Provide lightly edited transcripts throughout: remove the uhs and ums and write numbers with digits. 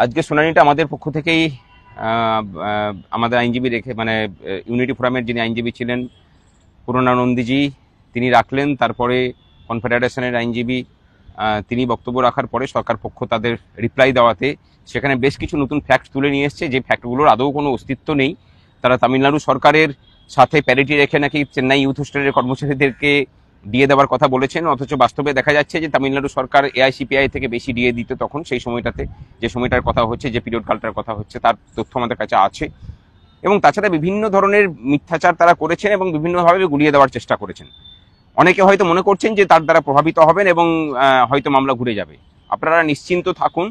আজকে শুনানিটা আমাদের পক্ষ থেকেই আমাদের আইনজীবী রেখে মানে ইউনিটি ফোরামের যিনি আইনজীবী ছিলেন পূর্ণানন্দীজি তিনি রাখলেন। তারপরে কনফেডারেশনের আইনজীবী তিনি বক্তব্য রাখার পরে সরকার পক্ষ তাদের রিপ্লাই দেওয়াতে সেখানে বেশ কিছু নতুন ফ্যাক্ট তুলে নিয়ে এসছে, যে ফ্যাক্টগুলোর আদৌ কোনো অস্তিত্ব নেই। তারা তামিলনাড়ু সরকারের সাথে প্যারিটি রেখে নাকি চেন্নাই ইউথ হোস্টেলের কর্মচারীদেরকে দিয়ে দেওয়ার কথা বলেছেন, অথচ বাস্তবে দেখা যাচ্ছে যে তামিলনাড়ু সরকার এআইসিপিআই থেকে বেশি দিয়ে দিত তখন, সেই সময়টাতে, যে সময়টার কথা হচ্ছে, যে পিরিয়ড কালটার কথা হচ্ছে, তার তথ্য আমাদের কাছে আছে। এবং তাছাড়া বিভিন্ন ধরনের মিথ্যাচার তারা করেছেন এবং বিভিন্নভাবে গুলিয়ে দেওয়ার চেষ্টা করেছেন। অনেকে হয়তো মনে করছেন যে তার দ্বারা প্রভাবিত হবেন এবং হয়তো মামলা ঘুরে যাবে। আপনারা নিশ্চিন্ত থাকুন,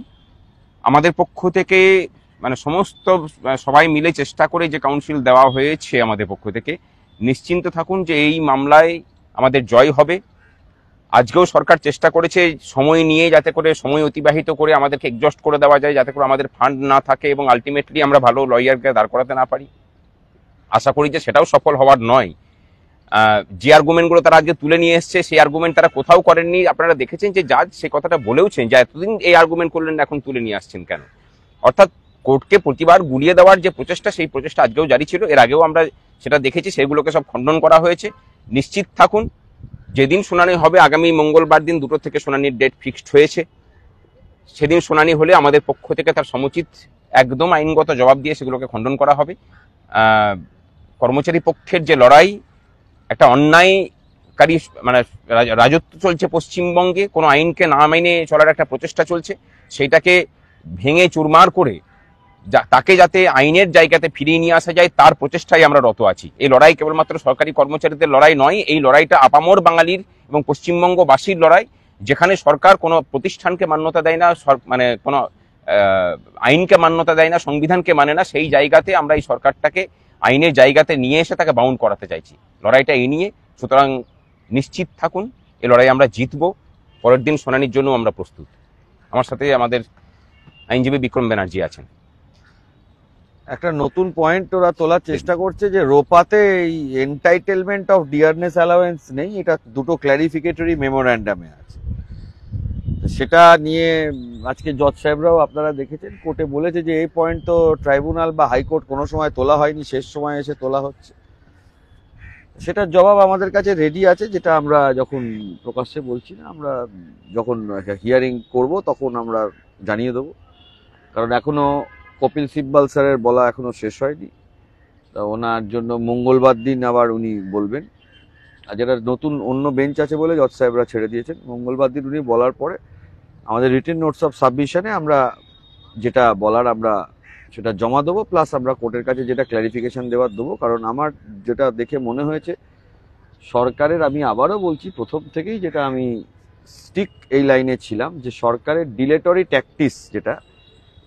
আমাদের পক্ষ থেকে মানে সমস্ত সবাই মিলে চেষ্টা করে যে কাউন্সিল দেওয়া হয়েছে আমাদের পক্ষ থেকে, নিশ্চিন্ত থাকুন যে এই মামলায় আমাদের জয় হবে। আজকেও সরকার চেষ্টা করেছে সময় নিয়ে যাতে করে সময় অতিবাহিত করে আমাদেরকে এক্সস্ট করে দেওয়া যায়, যাতে করে আমাদের ফান্ড না থাকে এবং আলটিমেটলি আমরা ভালো লয়ারকে দাঁড় করাতে না পারি। আশা করি যে সেটাও সফল হওয়ার নয়। যে আর্গুমেন্টগুলো তারা আজকে তুলে নিয়ে এসছে সেই আর্গুমেন্ট তারা কোথাও করেননি। আপনারা দেখেছেন যে জাজ সে কথাটা বলেওছেন যে এতদিন এই আর্গুমেন্ট করলেন, এখন তুলে নিয়ে আসছেন কেন। অর্থাৎ কোর্টকে প্রতিবার গুলিয়ে দেওয়ার যে প্রচেষ্টা, সেই প্রচেষ্টা আজকেও জারি ছিল। এর আগেও আমরা সেটা দেখেছি, সেগুলোকে সব খণ্ডন করা হয়েছে। নিশ্চিত থাকুন, যেদিন শুনানি হবে আগামী মঙ্গলবার দিন 2টো থেকে শুনানির ডেট ফিক্সড হয়েছে। সেদিন শুনানি হলে আমাদের পক্ষ থেকে তার সমুচিত একদম আইনগত জবাব দিয়ে সেগুলোকে খণ্ডন করা হবে। কর্মচারী পক্ষের যে লড়াই, একটা অন্যায়কারী মানে রাজত্ব চলছে পশ্চিমবঙ্গে, কোনো আইনকে না মেনে চলার একটা প্রচেষ্টা চলছে, সেইটাকে ভেঙে চুরমার করে তাকে যাতে আইনের জায়গাতে ফিরিয়ে নিয়ে আসা যায় তার প্রচেষ্টায় আমরা রত আছি। এই লড়াই কেবলমাত্র সরকারি কর্মচারীদের লড়াই নয়, এই লড়াইটা আপামর বাঙালির এবং পশ্চিমবঙ্গবাসীর লড়াই। যেখানে সরকার কোনো প্রতিষ্ঠানকে মান্যতা দেয় না, মানে কোনো আইনকে মান্যতা দেয় না, সংবিধানকে মানে না, সেই জায়গাতে আমরা এই সরকারটাকে আইনের জায়গাতে নিয়ে এসে তাকে বাউন্ড করাতে চাইছি। লড়াইটা এই নিয়ে, সুতরাং নিশ্চিত থাকুন এই লড়াই আমরা জিতবো। পরের দিন শুনানির জন্য আমরা প্রস্তুত। আমার সাথে আমাদের আইনজীবী বিক্রম ব্যানার্জি আছেন। একটা নতুন পয়েন্ট ওরা তোলার চেষ্টা করছে যে রোপাতে এই এন্টাইটেলমেন্ট অফ ডিয়ারনেস অ্যালাওয়েন্স নেই, এটা দুটো ক্ল্যারিফিকেটরি মেমোরান্ডামে আছে। সেটা নিয়ে আজকে জজ সাহেবরাও আপনারা দেখেছেন কোর্টে বলেছে যে এই পয়েন্ট তো ট্রাইব্যুনাল বা হাইকোর্ট কোনো সময় তোলা হয়নি, শেষ সময় এসে তোলা হচ্ছে। সেটার জবাব আমাদের কাছে রেডি আছে, যেটা আমরা যখন প্রকাশ্যে বলছি না, আমরা যখন হিয়ারিং করব তখন আমরা জানিয়ে দেবো। কারণ এখনো কপিল সিব্বাল স্যারের বলা এখনো শেষ হয়নি, তা ওনার জন্য মঙ্গলবার দিন আবার উনি বলবেন। আর যেটা নতুন অন্য বেঞ্চ আছে বলে জজ সাহেবরা ছেড়ে দিয়েছেন, মঙ্গলবার দিন উনি বলার পরে আমাদের রিটেন নোটস অফ সাবমিশনে আমরা যেটা বলার আমরা সেটা জমা দেবো, প্লাস আমরা কোর্টের কাছে যেটা ক্ল্যারিফিকেশন দেওয়ার দেবো। কারণ আমার যেটা দেখে মনে হয়েছে সরকারের, আমি আবারও বলছি প্রথম থেকেই যেটা আমি স্টিক এই লাইনে ছিলাম, যে সরকারের ডিলেটরি ট্যাকটিস যেটা,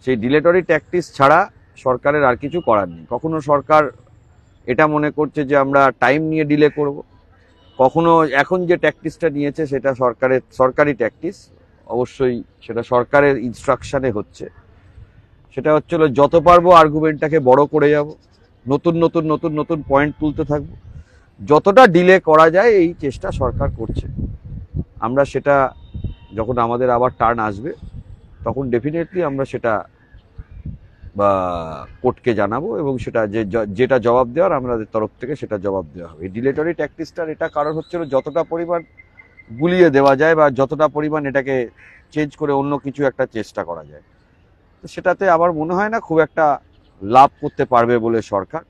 সেই ডিলেটরি ট্যাকটিস ছাড়া সরকারের আর কিছু করার নেই। কখনো সরকার এটা মনে করছে যে আমরা টাইম নিয়ে ডিলে করব, কখনো এখন যে ট্যাকটিসটা নিয়েছে সেটা সরকারি ট্যাকটিস, অবশ্যই সেটা সরকারের ইনস্ট্রাকশনে হচ্ছে। সেটা হচ্ছিল যত পারবো আর্গুমেন্টটাকে বড় করে যাব, নতুন নতুন নতুন নতুন পয়েন্ট তুলতে থাকবো, যতটা ডিলে করা যায় এই চেষ্টা সরকার করছে। আমরা সেটা যখন আমাদের আবার টার্ন আসবে তখন ডেফিনেটলি আমরা সেটা বা কোর্টকে জানাবো, এবং সেটা যেটা জবাব দেওয়ার আমাদের তরফ থেকে সেটা জবাব দেওয়া হবে। ডিলেটরি ট্যাকটিসটার এটা কারণ হচ্ছিল যতটা পরিমাণ গুলিয়ে দেওয়া যায় বা যতটা পরিমাণ এটাকে চেঞ্জ করে অন্য কিছু একটা চেষ্টা করা যায়, তো সেটাতে আমার মনে হয় না খুব একটা লাভ করতে পারবে বলে সরকার।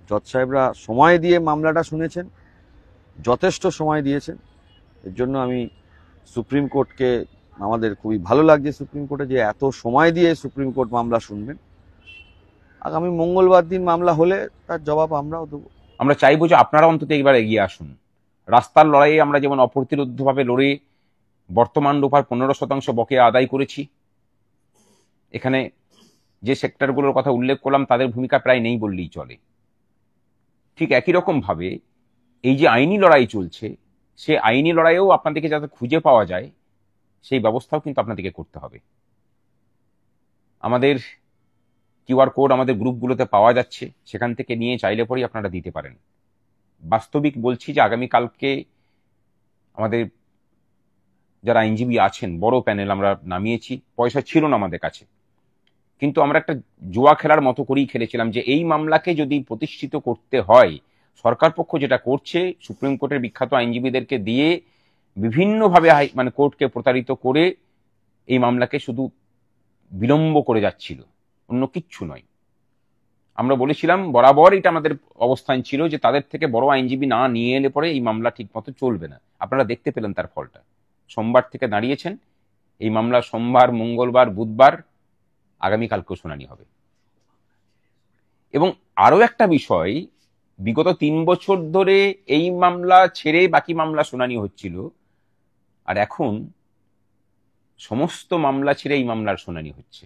জজ সাহেবরা সময় দিয়ে মামলাটা শুনেছেন, যথেষ্ট সময় দিয়েছেন। এর জন্য আমি সুপ্রিম কোর্টকে, আমাদের খুবই ভালো লাগছে সুপ্রিম কোর্টে যে এত সময় দিয়ে সুপ্রিম কোর্ট মামলা শুনবেন। আগামী মঙ্গলবার দিন মামলা হলে তার জবাব আমরাও দেবো। আমরা চাইবো যে আপনারা অন্তত এবার এগিয়ে আসুন। রাস্তার লড়াইয়ে আমরা যেমন অপ্রতিরোধ্যভাবে লড়ে বর্তমান রূপার 15% বকেয়া আদায় করেছি, এখানে যে সেক্টরগুলোর কথা উল্লেখ করলাম তাদের ভূমিকা প্রায় নেই বললেই চলে। ঠিক একই রকম ভাবে এই যে আইনি লড়াই চলছে, সে আইনি লড়াইয়েও আপনাদেরকে যাতে খুঁজে পাওয়া যায় সেই ব্যবস্থাও কিন্তু আপনাদেরকে করতে হবে। আমাদের কিউআর কোড আমাদের গ্রুপগুলোতে পাওয়া যাচ্ছে, সেখান থেকে নিয়ে চাইলে পরেই আপনারা দিতে পারেন। বাস্তবিক বলছি যে আগামীকালকে আমাদের যারা আইনজীবী আছেন, বড় প্যানেল আমরা নামিয়েছি, পয়সা ছিল না আমাদের কাছে, কিন্তু আমরা একটা জুয়া খেলার মতো করেই খেলেছিলাম যে এই মামলাকে যদি প্রতিষ্ঠিত করতে হয়, সরকার পক্ষ যেটা করছে সুপ্রিম কোর্টের বিখ্যাত আইনজীবীদেরকে দিয়ে বিভিন্নভাবে মানে কোর্টকে প্রতারিত করে এই মামলাকে শুধু বিলম্ব করে যাচ্ছিল, অন্য কিচ্ছু নয়। আমরা বলেছিলাম বরাবর, এটা আমাদের অবস্থান ছিল যে তাদের থেকে বড় আইনজীবী না নিয়ে এলে পরে এই মামলা ঠিক মতো চলবে না। আপনারা দেখতে পেলেন তার ফলটা। সোমবার থেকে দাঁড়িয়েছেন, এই মামলা সোমবার, মঙ্গলবার, বুধবার, আগামীকালকেও শুনানি হবে। এবং আরো একটা বিষয়, বিগত 3 বছর ধরে এই মামলা ছেড়ে বাকি মামলা শুনানি হচ্ছিল, আর এখন সমস্ত মামলা ছেড়ে এই মামলার শুনানি হচ্ছে।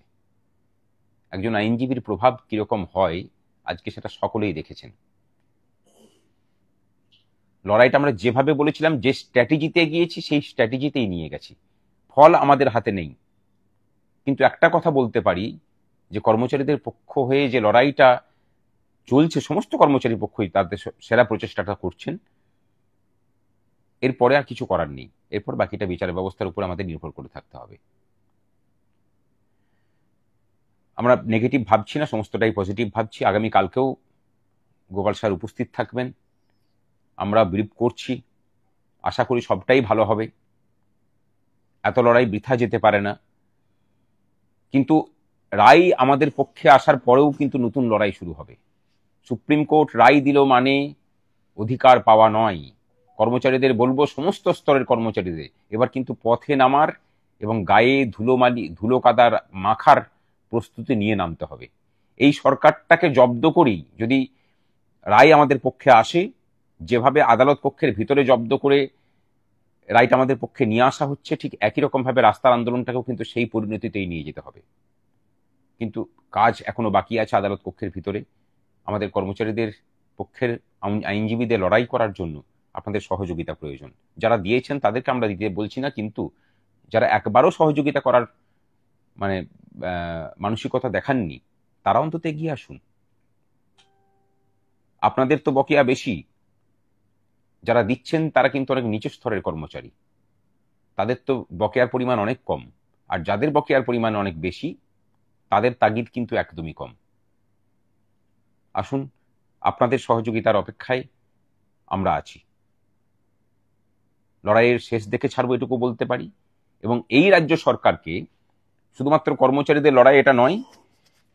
একজন আইনজীবীর প্রভাব কিরকম হয় আজকে সেটা সকলেই দেখেছেন। লড়াইটা আমরা যেভাবে বলেছিলাম, যে স্ট্র্যাটেজিতে গিয়েছি সেই স্ট্র্যাটেজিতেই নিয়ে গেছি। ফল আমাদের হাতে নেই, কিন্তু একটা কথা বলতে পারি যে কর্মচারীদের পক্ষ হয়ে যে লড়াইটা চলছে, সমস্ত কর্মচারীর পক্ষই তাদের সেরা প্রচেষ্টাটা করছেন। এরপরে আর কিছু করার নেই, এরপর বাকিটা বিচার ব্যবস্থার উপর আমাদের নির্ভর করে থাকতে হবে। আমরা নেগেটিভ ভাবছি না, সমস্তটাই পজিটিভ ভাবছি। আগামীকালকেও গোপাল স্যার উপস্থিত থাকবেন, আমরা ব্রিফ করছি, আশা করি সবটাই ভালো হবে। এত লড়াই বৃথা যেতে পারে না, কিন্তু রায় আমাদের পক্ষে আসার পরেও কিন্তু নতুন লড়াই শুরু হবে। সুপ্রিম কোর্ট রায় দিল মানে অধিকার পাওয়া নয়। কর্মচারীদের বলবো, সমস্ত স্তরের কর্মচারীদের এবার কিন্তু পথে নামার এবং গায়ে ধুলো কাদার মাখার প্রস্তুতি নিয়ে নামতে হবে। এই সরকারটাকে জব্দ করেই যদি রায় আমাদের পক্ষে আসে, যেভাবে আদালত পক্ষের ভিতরে জব্দ করে রায়টা আমাদের পক্ষে নিয়ে আসা হচ্ছে, ঠিক একই রকম ভাবে রাস্তার আন্দোলনটাকেও কিন্তু সেই পরিণতিতেই নিয়ে যেতে হবে। কিন্তু কাজ এখনো বাকি আছে আদালত পক্ষের ভিতরে। আমাদের কর্মচারীদের পক্ষের আইনজীবীদের লড়াই করার জন্য আপনাদের সহযোগিতা প্রয়োজন। যারা দিয়েছেন তাদেরকে আমরা দিতে বলছি না, কিন্তু যারা একবারও সহযোগিতা করার মানে মানসিকতা দেখাননি, তারা অন্তত এগিয়ে আসুন। আপনাদের তো বকেয়া বেশি, যারা দিচ্ছেন তারা কিন্তু অনেক নিচু স্তরের কর্মচারী, তাদের তো বকেয়ার পরিমাণ অনেক কম। আর যাদের বকেয়ার পরিমাণ অনেক বেশি, তাদের তাগিদ কিন্তু একদমই কম। আসুন, আপনাদের সহযোগিতার অপেক্ষায় আমরা আছি। লড়াইয়ের শেষ দেখে ছাড়বো এটুকু বলতে পারি। এবং এই রাজ্য সরকারকে শুধুমাত্র কর্মচারীদের লড়াই এটা নয়,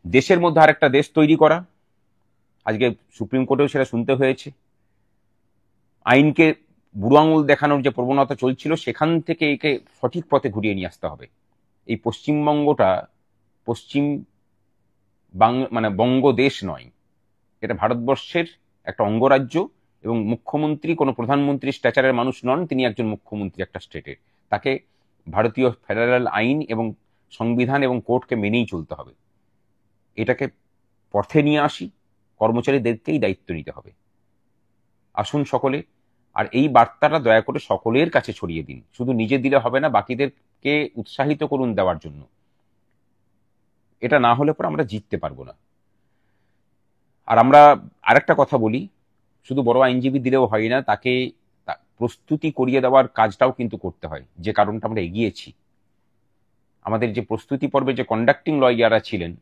দেশের মধ্যে আরেকটা দেশ তৈরি করা। আজকে সুপ্রিম কোর্টেও সেটা শুনতে হয়েছে। আইনকে বুড়ো আঙুল দেখানোর যে প্রবণতা চলছিল, সেখান থেকে একে সঠিক পথে ঘুরিয়ে নিয়ে আসতে হবে। এই পশ্চিমবঙ্গটা মানে বঙ্গদেশ নয়, এটা ভারতবর্ষের একটা অঙ্গরাজ্য। এবং মুখ্যমন্ত্রী কোনো প্রধানমন্ত্রী স্ট্যাচারের মানুষ নন, তিনি একজন মুখ্যমন্ত্রী একটা স্টেটের। তাকে ভারতীয় ফেডারেল আইন এবং সংবিধান এবং কোর্টকে মেনেই চলতে হবে। এটাকে পথে নিয়ে আসি, কর্মচারীদেরকেই দায়িত্ব নিতে হবে। আসুন সকলে, আর এই বার্তাটা দয়া করে সকলের কাছে ছড়িয়ে দিন। শুধু নিজে দিলে হবে না, বাকিদেরকে উৎসাহিত করুন দেওয়ার জন্য। এটা না হলে পরে আমরা জিততে পারবো না। আর আমরা আরেকটা কথা বলি, শুধু বড় আইনজীবী দিলেও হয় না, তাকে প্রস্তুতি করিয়ে দেওয়ার কাজটাও কিন্তু করতে হয়। যে কারণটা আমরা এগিয়েছি, আমাদের যে প্রস্তুতি পর্বে যে কন্ডাক্টিং লয়াররা ছিলেন,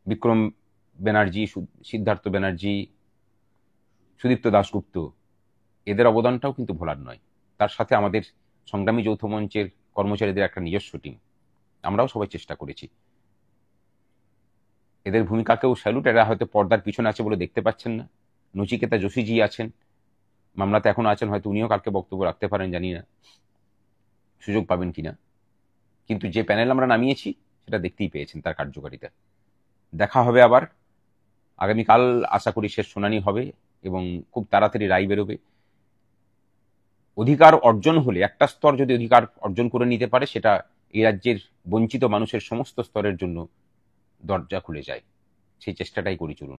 বিক্রম ব্যানার্জি, সিদ্ধার্থ ব্যানার্জি, সুদীপ্ত দাশগুপ্ত, এদের অবদানটাও কিন্তু ভোলার নয়। তার সাথে আমাদের সংগ্রামী যৌথ মঞ্চের কর্মচারীদের একটা নিজস্ব টিম, আমরাও সবাই চেষ্টা করেছি। এদের ভূমিকাকেও স্যালুট। এরা হয়তো পর্দার পিছনে আছে বলে দেখতে পাচ্ছেন না। নচিকেতা যোশীজি আছেন, মামলাতে এখনো আছেন, হয়তো উনিও কালকে বক্তব্য রাখতে পারেন, জানি না সুযোগ পাবেন কিনা। কিন্তু যে প্যানেল আমরা নামিয়েছি সেটা দেখতেই পেয়েছেন তার কার্যকারিতা। দেখা হবে আবার আগামীকাল, আশা করি শেষ শুনানি হবে এবং খুব তাড়াতাড়ি রায় বেরোবে। অধিকার অর্জন হলে, একটা স্তর যদি অধিকার অর্জন করে নিতে পারে, সেটা এই রাজ্যের বঞ্চিত মানুষের সমস্ত স্তরের জন্য দরজা খুলে যায়। সেই চেষ্টাটাই করি, চলুন।